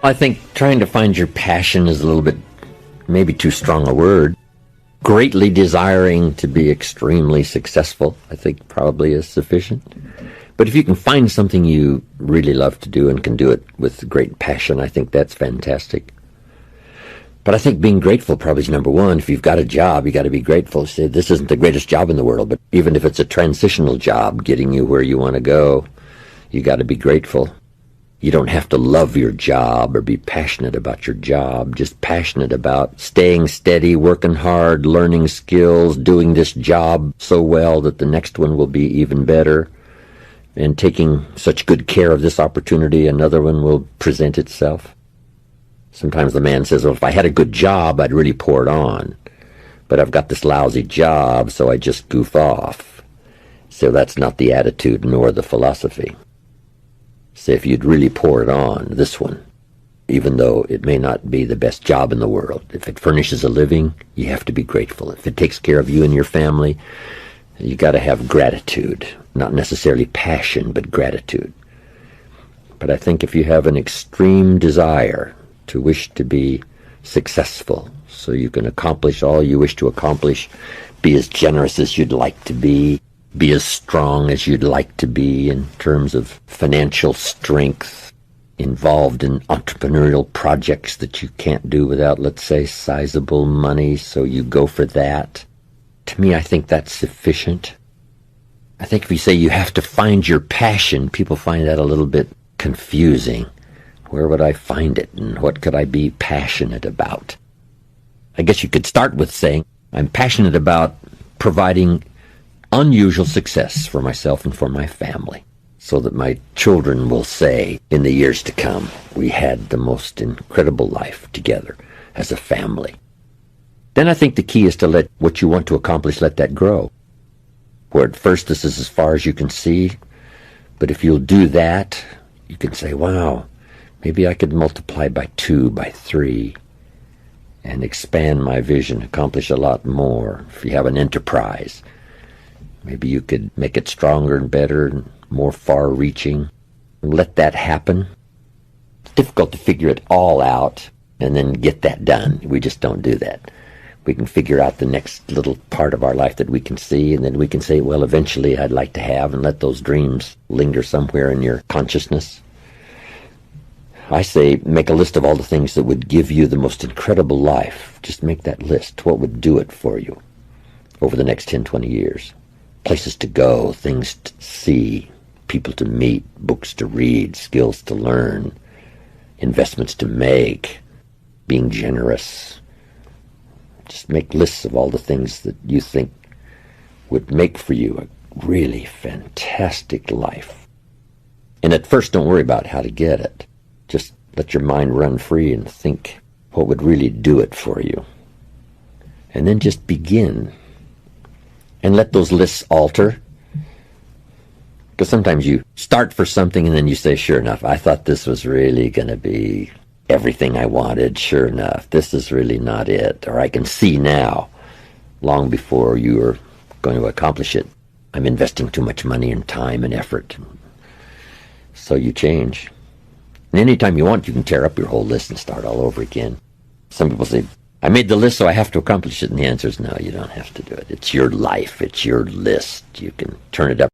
I think trying to find your passion is a little bit, maybe too strong a word. Greatly desiring to be extremely successful, I think probably is sufficient. But if you can find something you really love to do and can do it with great passion, I think that's fantastic. But I think being grateful probably is number one. If you've got a job, you got to be grateful. Say, this isn't the greatest job in the world, but even if it's a transitional job getting you where you want to go, you got to be grateful. You don't have to love your job or be passionate about your job, just passionate about staying steady, working hard, learning skills, doing this job so well that the next one will be even better, and taking such good care of this opportunity, another one will present itself. Sometimes the man says, well, if I had a good job, I'd really pour it on. But I've got this lousy job, so I just goof off. So that's not the attitude nor the philosophy. So if you'd really pour it on, this one, even though it may not be the best job in the world, if it furnishes a living, you have to be grateful. If it takes care of you and your family, you got to have gratitude. Not necessarily passion, but gratitude. But I think if you have an extreme desire to wish to be successful, so you can accomplish all you wish to accomplish, be as generous as you'd like to be as strong as you'd like to be in terms of financial strength, involved in entrepreneurial projects that you can't do without, let's say, sizable money, so you go for that. To me, I think that's sufficient. I think if you say you have to find your passion, people find that a little bit confusing. Where would I find it, and what could I be passionate about? I guess you could start with saying, I'm passionate about providing unusual success for myself and for my family, so that my children will say in the years to come, we had the most incredible life together as a family. Then I think the key is to let what you want to accomplish, let that grow. Where at first this is as far as you can see, but if you'll do that, you can say, wow, maybe I could multiply by 2, by 3, and expand my vision, accomplish a lot more. If you have an enterprise, maybe you could make it stronger and better and more far-reaching. Let that happen. It's difficult to figure it all out and then get that done. We just don't do that. We can figure out the next little part of our life that we can see, and then we can say, well, eventually I'd like to have, and let those dreams linger somewhere in your consciousness. I say make a list of all the things that would give you the most incredible life. Just make that list. What would do it for you over the next 10, 20 years? Places to go, things to see, people to meet, books to read, skills to learn, investments to make, being generous. Just make lists of all the things that you think would make for you a really fantastic life. And at first, don't worry about how to get it. Just let your mind run free and think what would really do it for you. And then just begin. And let those lists alter. Because sometimes you start for something and then you say, sure enough, I thought this was really going to be everything I wanted. Sure enough, this is really not it. Or I can see now, long before you were going to accomplish it, I'm investing too much money and time and effort. So you change. And anytime you want, you can tear up your whole list and start all over again. Some people say, I made the list, so I have to accomplish it. And the answer is no, you don't have to do it. It's your life. It's your list. You can turn it up.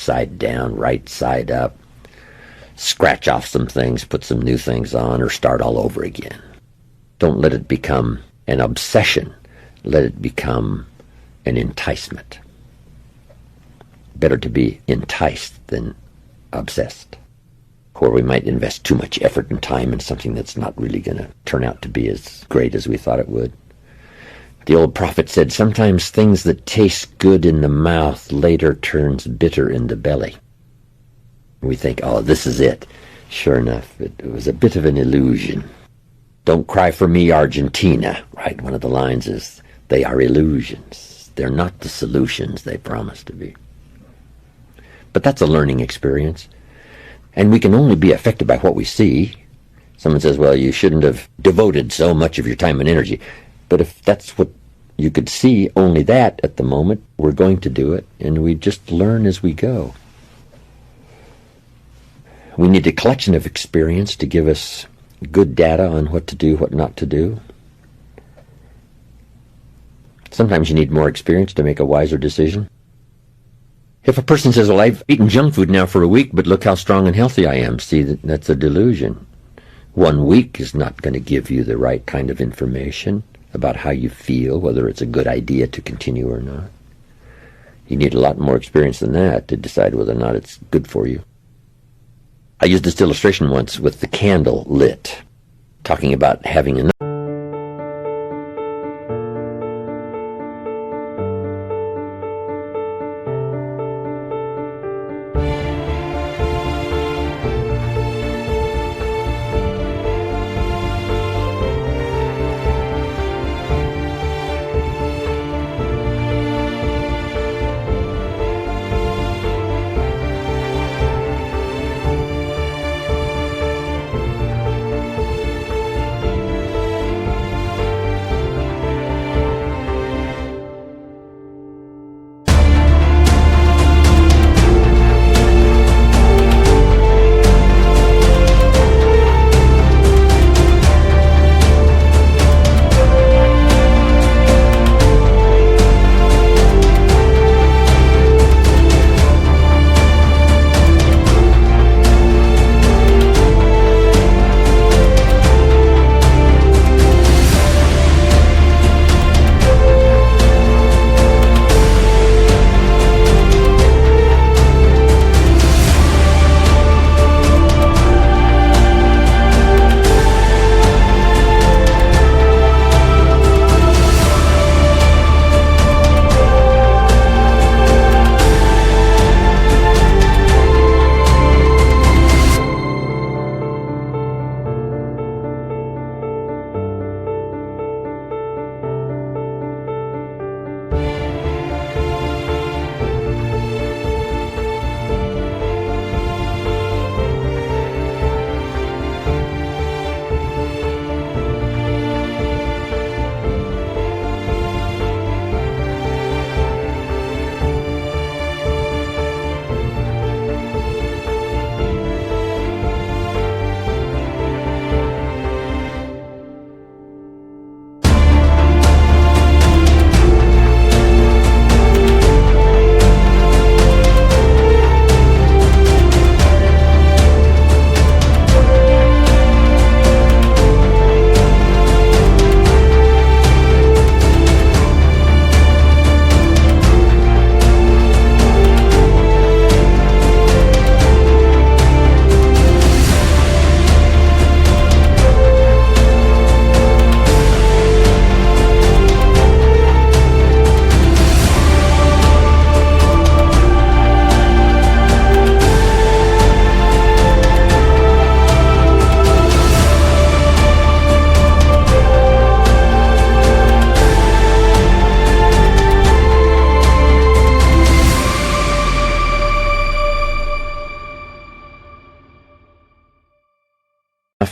side down, right side up, scratch off some things, put some new things on, or start all over again. Don't let it become an obsession. Let it become an enticement. Better to be enticed than obsessed, or we might invest too much effort and time in something that's not really going to turn out to be as great as we thought it would. The old prophet said, sometimes things that taste good in the mouth later turns bitter in the belly. We think, oh, this is it. Sure enough, it was a bit of an illusion. Don't cry for me, Argentina, right? One of the lines is, they are illusions. They're not the solutions they promise to be. But that's a learning experience. And we can only be affected by what we see. Someone says, well, you shouldn't have devoted so much of your time and energy. But if that's what you could see, only that at the moment, we're going to do it, and we just learn as we go. We need a collection of experience to give us good data on what to do, what not to do. Sometimes you need more experience to make a wiser decision. If a person says, well, I've eaten junk food now for a week, but look how strong and healthy I am, see, that's a delusion. 1 week is not going to give you the right kind of information about how you feel, whether it's a good idea to continue or not. You need a lot more experience than that to decide whether or not it's good for you. I used this illustration once with the candle lit, talking about having enough.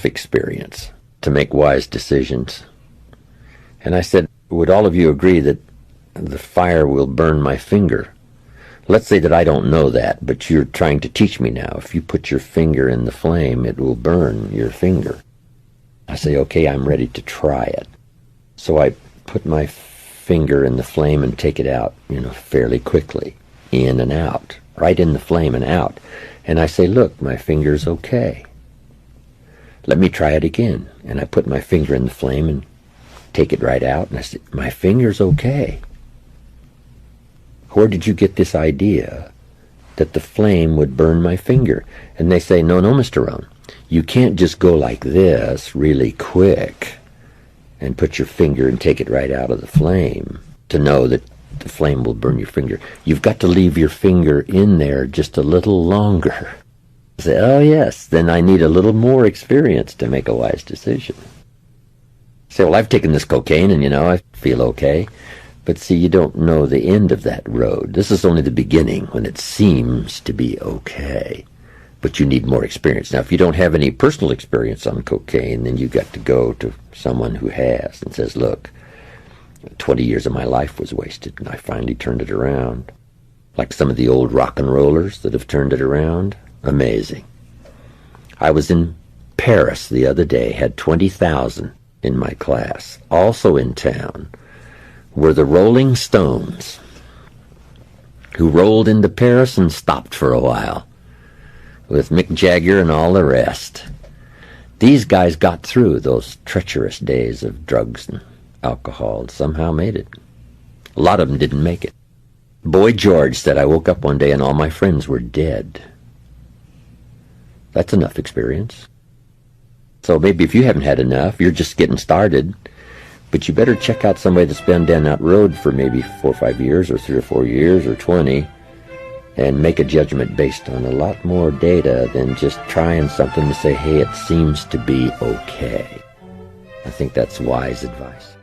Experience to make wise decisions. And I said, would all of you agree that the fire will burn my finger? Let's say that I don't know that, but you're trying to teach me now. If you put your finger in the flame, it will burn your finger. I say, okay, I'm ready to try it. So I put my finger in the flame and take it out, fairly quickly, in and out. right in the flame and out. And I say, look, my finger's okay. Let me try it again. And I put my finger in the flame and take it right out. And I say, my finger's okay. Where did you get this idea that the flame would burn my finger? And they say, no, Mr. Rohn, you can't just go like this really quick and put your finger and take it right out of the flame to know that the flame will burn your finger. You've got to leave your finger in there just a little longer. I say, oh yes, then I need a little more experience to make a wise decision. I say, well, I've taken this cocaine and, I feel okay. But see, you don't know the end of that road. This is only the beginning when it seems to be okay. But you need more experience. Now, if you don't have any personal experience on cocaine, then you've got to go to someone who has and says, look, 20 years of my life was wasted, and I finally turned it around. Like some of the old rock and rollers that have turned it around. Amazing. I was in Paris the other day, had 20,000 in my class. Also in town were the Rolling Stones, who rolled into Paris and stopped for a while, with Mick Jagger and all the rest. These guys got through those treacherous days of drugs and alcohol and somehow made it. A lot of them didn't make it. Boy George said, I woke up one day and all my friends were dead. That's enough experience. So maybe if you haven't had enough, you're just getting started, but you better check out somebody that's been down that road for maybe 4 or 5 years or 3 or 4 years or 20 and make a judgment based on a lot more data than just trying something to say, hey, it seems to be okay. I think that's wise advice.